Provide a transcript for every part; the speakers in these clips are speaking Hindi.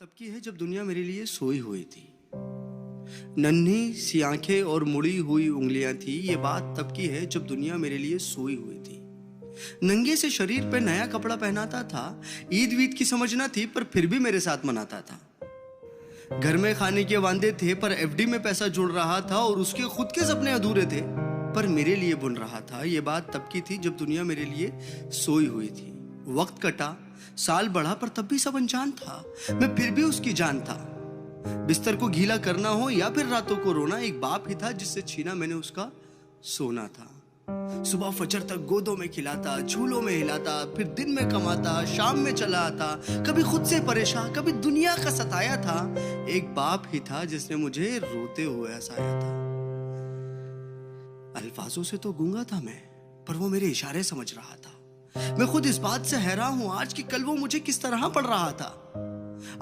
तब की है जब दुनिया मेरे लिए सोई हुई थी। नन्ही सी आंखें और मुड़ी हुई उंगलियां थी। ये बात तब की है जब दुनिया मेरे लिए सोई हुई थी। नंगे से शरीर पे नया कपड़ा पहनाता था। ईद वीद की समझ ना थी पर फिर भी मेरे साथ मनाता था। घर में खाने के वांदे थे पर एफडी में पैसा जुड़ रहा था और उसके खुद के सपने अधूरे थे पर मेरे लिए बुन रहा था। ये बात तब की थी जब दुनिया मेरे लिए सोई हुई थी। वक्त कटा, साल बढ़ा पर तब भी सब अनजान था। मैं फिर भी उसकी जान था। बिस्तर को गीला करना हो या फिर रातों को रोना, एक बाप ही था जिससे छीना मैंने उसका सोना था। सुबह फजर तक गोदों में खिलाता, झूलों में हिलाता, फिर दिन में कमाता, शाम में चला आता, कभी खुद से परेशान, कभी दुनिया का सताया था। एक बाप ही था जिसने मुझे रोते हुए हंसाया था। अल्फाजों से तो गूंगा था मैं, पर वो मेरे इशारे समझ रहा था। मैं खुद इस बात से हैरान हूं आज कि कल वो मुझे किस तरह पढ़ रहा था।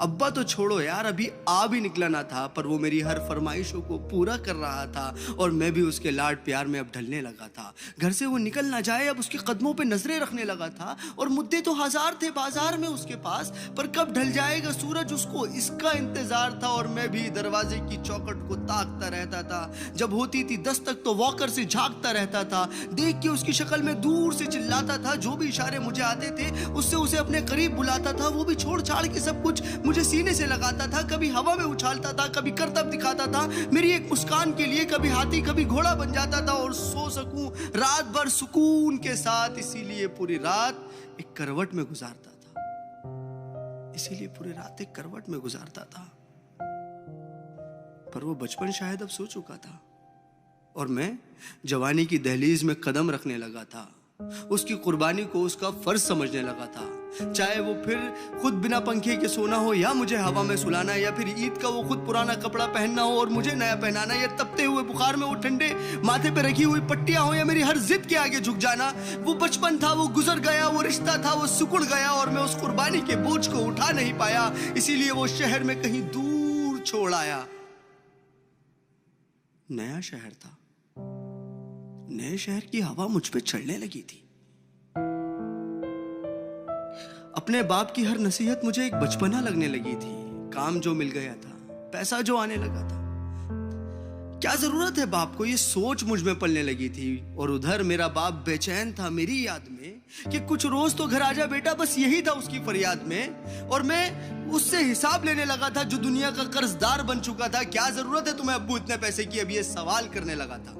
अब्बा तो छोड़ो यार, अभी आ भी निकला ना था पर वो मेरी हर फरमाइशों को पूरा कर रहा था और मैं भी उसके लाड प्यार में अब ढलने लगा था। घर से वो निकल ना जाए अब उसके कदमों पे नजरें रखने लगा था और मुद्दे तो हजार थे बाजार में उसके पास, पर कब ढल जाएगा सूरज उसको इसका इंतजार था। और मैं भी दरवाजे की चौखट को ताकता रहता था। जब होती थी दस्तक तो वॉकर से झांकता रहता था। देख के उसकी शक्ल में दूर से चिल्लाता था। जो भी इशारे मुझे आते थे उससे उसे अपने करीब बुलाता था। वो भी छोड़ छाड़ के सब कुछ मुझे सीने से लगाता था। कभी हवा में उछालता था, कभी करतब दिखाता था मेरी एक मुस्कान के लिए। कभी हाथी कभी घोड़ा बन जाता था और सो सकूं रात भर सुकून के साथ। इसीलिए पूरी रात एक करवट में गुजारता था। इसीलिए पूरी रात एक करवट में गुजारता था। पर वो बचपन शायद अब सो चुका था और मैं जवानी की दहलीज में कदम रखने लगा था। उसकी कुर्बानी को उसका फर्ज समझने लगा था। चाहे वो फिर खुद बिना पंखे के सोना हो या मुझे हवा में सुलाना, या फिर ईद का वो खुद पुराना कपड़ा पहनना हो और मुझे नया पहनाना, या तपते हुए बुखार में वो ठंडे माथे पे रखी हुई पट्टियां हो या मेरी हर जिद के आगे झुक जाना। वो बचपन था, वो गुजर गया, वो रिश्ता था, वो सिकुड़ गया और मैं उस कुर्बानी के बोझ को उठा नहीं पाया। इसीलिए वो शहर में कहीं दूर छोड़ आया। नया शहर था, नए शहर की हवा मुझ पे चढ़ने लगी थी। अपने बाप की हर नसीहत मुझे एक बचपना लगने लगी थी। काम जो मिल गया था, पैसा जो आने लगा था, क्या जरूरत है बाप को, ये सोच मुझ में पलने लगी थी। और उधर मेरा बाप बेचैन था मेरी याद में कि कुछ रोज तो घर आजा बेटा, बस यही था उसकी फरियाद में। और मैं उससे हिसाब लेने लगा था जो दुनिया का कर्जदार बन चुका था। क्या जरूरत है तुम्हें अब्बू इतने पैसे की, अब ये सवाल करने लगा था।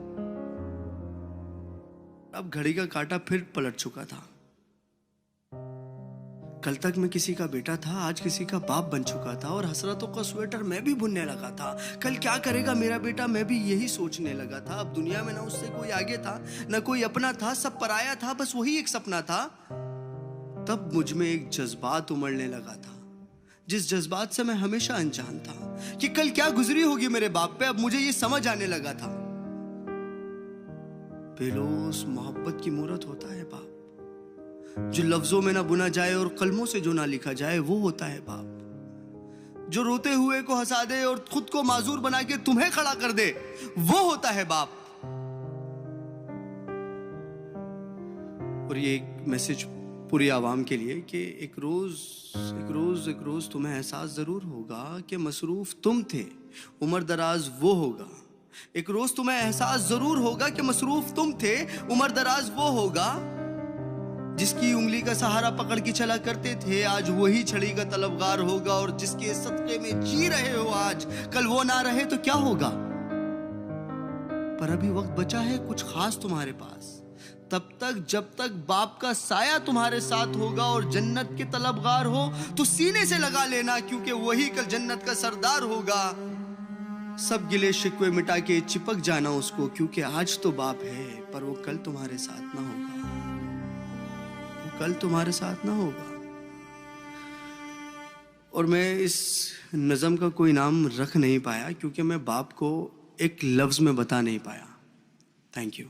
अब घड़ी का कांटा फिर पलट चुका था। कल तक मैं किसी का बेटा था, आज किसी का बाप बन चुका था और हसरतों का स्वेटर मैं भी बुनने लगा था। कल क्या करेगा मेरा बेटा, मैं भी यही सोचने लगा था। अब दुनिया में ना उससे कोई आगे था ना कोई अपना था, सब पराया था, बस वही एक सपना था। तब मुझ में एक जज्बात उमड़ने लगा था, जिस जज्बात से मैं हमेशा अनजान था कि कल क्या गुजरी होगी मेरे बाप पे। अब मुझे ये समझ आने लगा था। बेलोस मोहब्बत की मूरत होता है बाप, जो लफ्जों में ना बुना जाए और कलमों से जो ना लिखा जाए वो होता है बाप। जो रोते हुए को हंसा दे और खुद को माजूर बना के तुम्हें खड़ा कर दे वो होता है बाप। और ये एक मैसेज पूरी आवाम के लिए कि एक रोज तुम्हें एहसास जरूर होगा कि मसरूफ तुम थे, उम्र दराज वो होगा। एक रोज तुम्हें एहसास जरूर होगा कि मसरूफ तुम थे, उम्र दराज वो होगा। जिसकी उंगली का सहारा पकड़ के चला करते थे आज वही छड़ी का तलबगार होगा। और जिसके सदके में जी रहे हो आज, कल वो ना रहे तो क्या होगा। पर अभी वक्त बचा है कुछ खास तुम्हारे पास, तब तक जब तक बाप का साया तुम्हारे साथ होगा। और जन्नत के तलबगार हो तो सीने से लगा लेना, क्योंकि वही कल जन्नत का सरदार होगा। सब गिले शिकवे मिटा के चिपक जाना उसको, क्योंकि आज तो बाप है पर वो कल तुम्हारे साथ ना होगा, वो कल तुम्हारे साथ ना होगा। और मैं इस नज़म का कोई नाम रख नहीं पाया क्योंकि मैं बाप को एक लफ्ज में बता नहीं पाया। Thank you.